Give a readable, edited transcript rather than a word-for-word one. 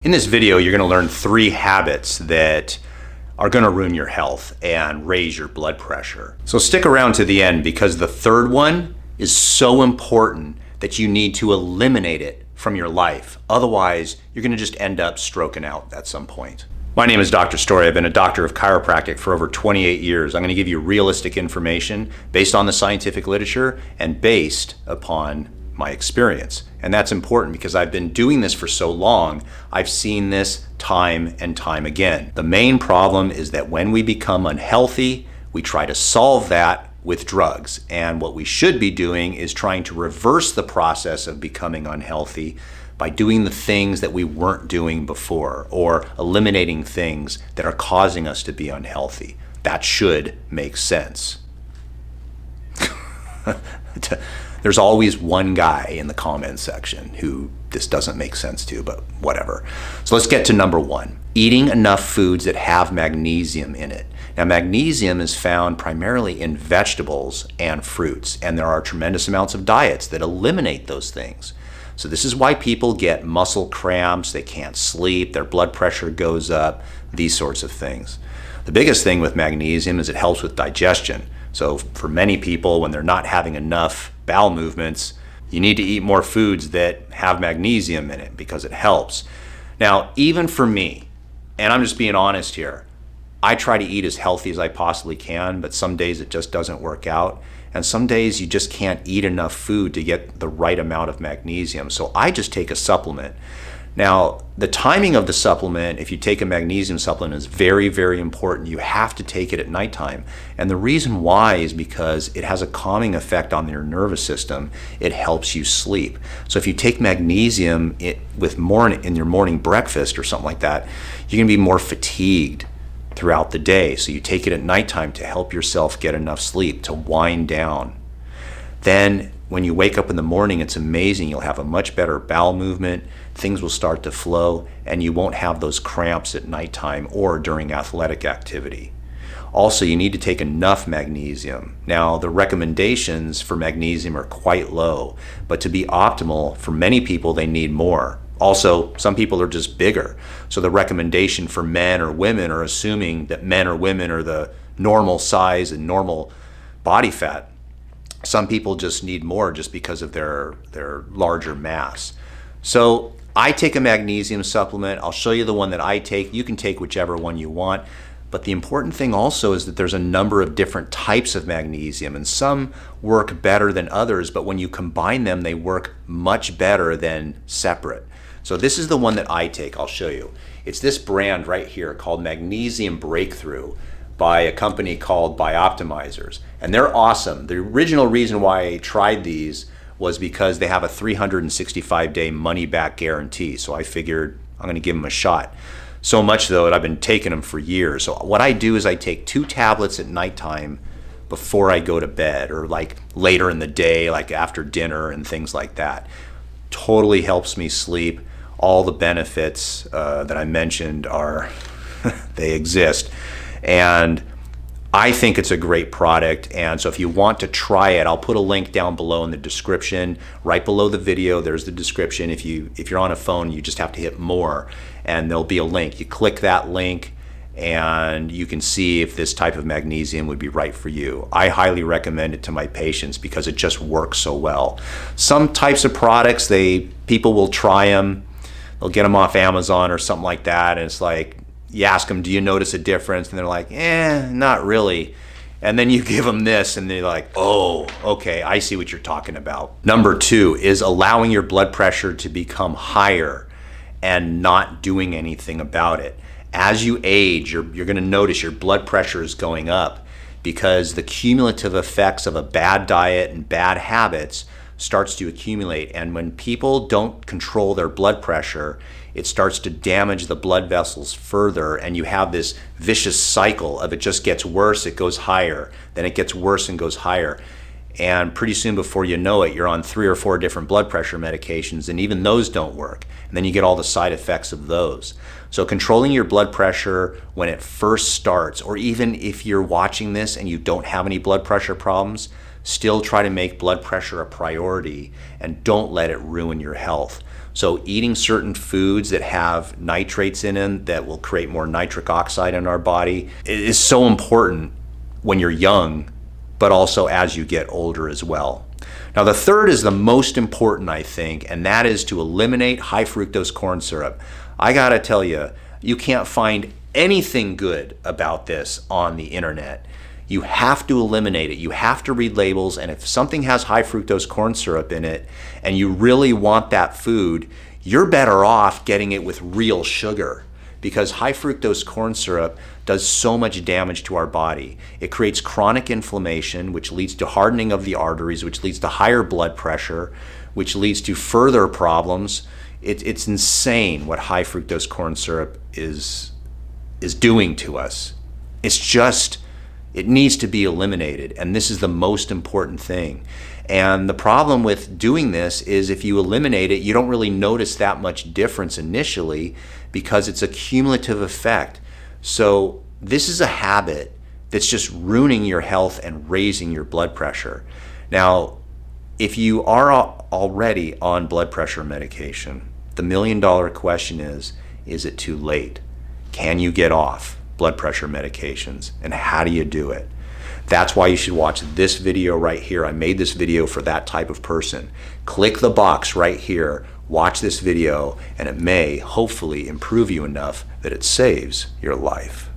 In this video, you're going to learn 3 habits that are going to ruin your health and raise your blood pressure. So stick around to the end because the third one is so important that you need to eliminate it from your life. Otherwise, you're going to just end up stroking out at some point. My name is Dr. Story. I've been a doctor of chiropractic for over 28 years. I'm going to give you realistic information based on the scientific literature and based upon my experience. And that's important because I've been doing this for so long, I've seen this time and time again. The main problem is that when we become unhealthy, we try to solve that with drugs. And what we should be doing is trying to reverse the process of becoming unhealthy by doing the things that we weren't doing before or eliminating things that are causing us to be unhealthy. That should make sense. There's always one guy in the comment section who this doesn't make sense to, but whatever. So let's get to number 1. Eating enough foods that have magnesium in it. Now, magnesium is found primarily in vegetables and fruits, and there are tremendous amounts of diets that eliminate those things. So this is why people get muscle cramps, they can't sleep, their blood pressure goes up, these sorts of things. The biggest thing with magnesium is it helps with digestion. So for many people, when they're not having enough bowel movements, you need to eat more foods that have magnesium in it because it helps. Now, even for me, and I'm just being honest here, I try to eat as healthy as I possibly can, but some days it just doesn't work out. And some days you just can't eat enough food to get the right amount of magnesium. So I just take a supplement. Now, the timing of the supplement, if you take a magnesium supplement, is very, very important. You have to take it at nighttime. And the reason why is because it has a calming effect on your nervous system. It helps you sleep. So if you take magnesium in your morning breakfast or something like that, you're going to be more fatigued throughout the day. So you take it at nighttime to help yourself get enough sleep, to wind down. Then when you wake up in the morning, it's amazing. You'll have a much better bowel movement. Things will start to flow, and you won't have those cramps at nighttime or during athletic activity. Also, you need to take enough magnesium. Now, the recommendations for magnesium are quite low, but to be optimal, for many people, they need more. Also, some people are just bigger. So the recommendation for men or women are assuming that men or women are the normal size and normal body fat. Some people just need more just because of their larger mass. So I take a magnesium supplement. I'll show you the one that I take. You can take whichever one you want. But the important thing also is that there's a number of different types of magnesium, and some work better than others, but when you combine them, they work much better than separate. So this is the one that I take. I'll show you. It's this brand right here called Magnesium Breakthrough by a company called Bioptimizers. And they're awesome. The original reason why I tried these was because they have a 365-day money-back guarantee. So I figured I'm going to give them a shot. So much though that I've been taking them for years. So what I do is I take 2 tablets at nighttime before I go to bed, or like later in the day, like after dinner and things like that. Totally helps me sleep. All the benefits that I mentioned they exist. And I think it's a great product. And so if you want to try it, I'll put a link down below in the description. Right below the video, there's the description. If you're on a phone, you just have to hit more and there'll be a link. You click that link and you can see if this type of magnesium would be right for you. I highly recommend it to my patients because it just works so well. Some types of products, people will try them. They'll get them off Amazon or something like that, and it's like, you ask them, do you notice a difference? And they're like, not really. And then you give them this and they're like, oh, okay, I see what you're talking about. Number 2 is allowing your blood pressure to become higher and not doing anything about it. As you age, you're going to notice your blood pressure is going up because the cumulative effects of a bad diet and bad habits starts to accumulate. And when people don't control their blood pressure, it starts to damage the blood vessels further, and you have this vicious cycle of it just gets worse, it goes higher, then it gets worse and goes higher. And pretty soon before you know it, you're on 3 or 4 different blood pressure medications, and even those don't work. And then you get all the side effects of those. So controlling your blood pressure when it first starts, or even if you're watching this and you don't have any blood pressure problems, still try to make blood pressure a priority and don't let it ruin your health. So eating certain foods that have nitrates in them that will create more nitric oxide in our body is so important when you're young, but also as you get older as well. Now the third is the most important, I think, and that is to eliminate high fructose corn syrup. I gotta tell you, you can't find anything good about this on the internet. You have to eliminate it. You have to read labels, and if something has high fructose corn syrup in it and you really want that food, you're better off getting it with real sugar, because high fructose corn syrup does so much damage to our body. It creates chronic inflammation, which leads to hardening of the arteries, which leads to higher blood pressure, which leads to further problems. It's insane what high fructose corn syrup is doing to us. It needs to be eliminated, and this is the most important thing. And the problem with doing this is if you eliminate it, you don't really notice that much difference initially because it's a cumulative effect. So this is a habit that's just ruining your health and raising your blood pressure. Now, if you are already on blood pressure medication, the million-dollar question is it too late? Can you get off blood pressure medications, and how do you do it? That's why you should watch this video right here. I made this video for that type of person. Click the box right here, watch this video, and it may hopefully improve you enough that it saves your life.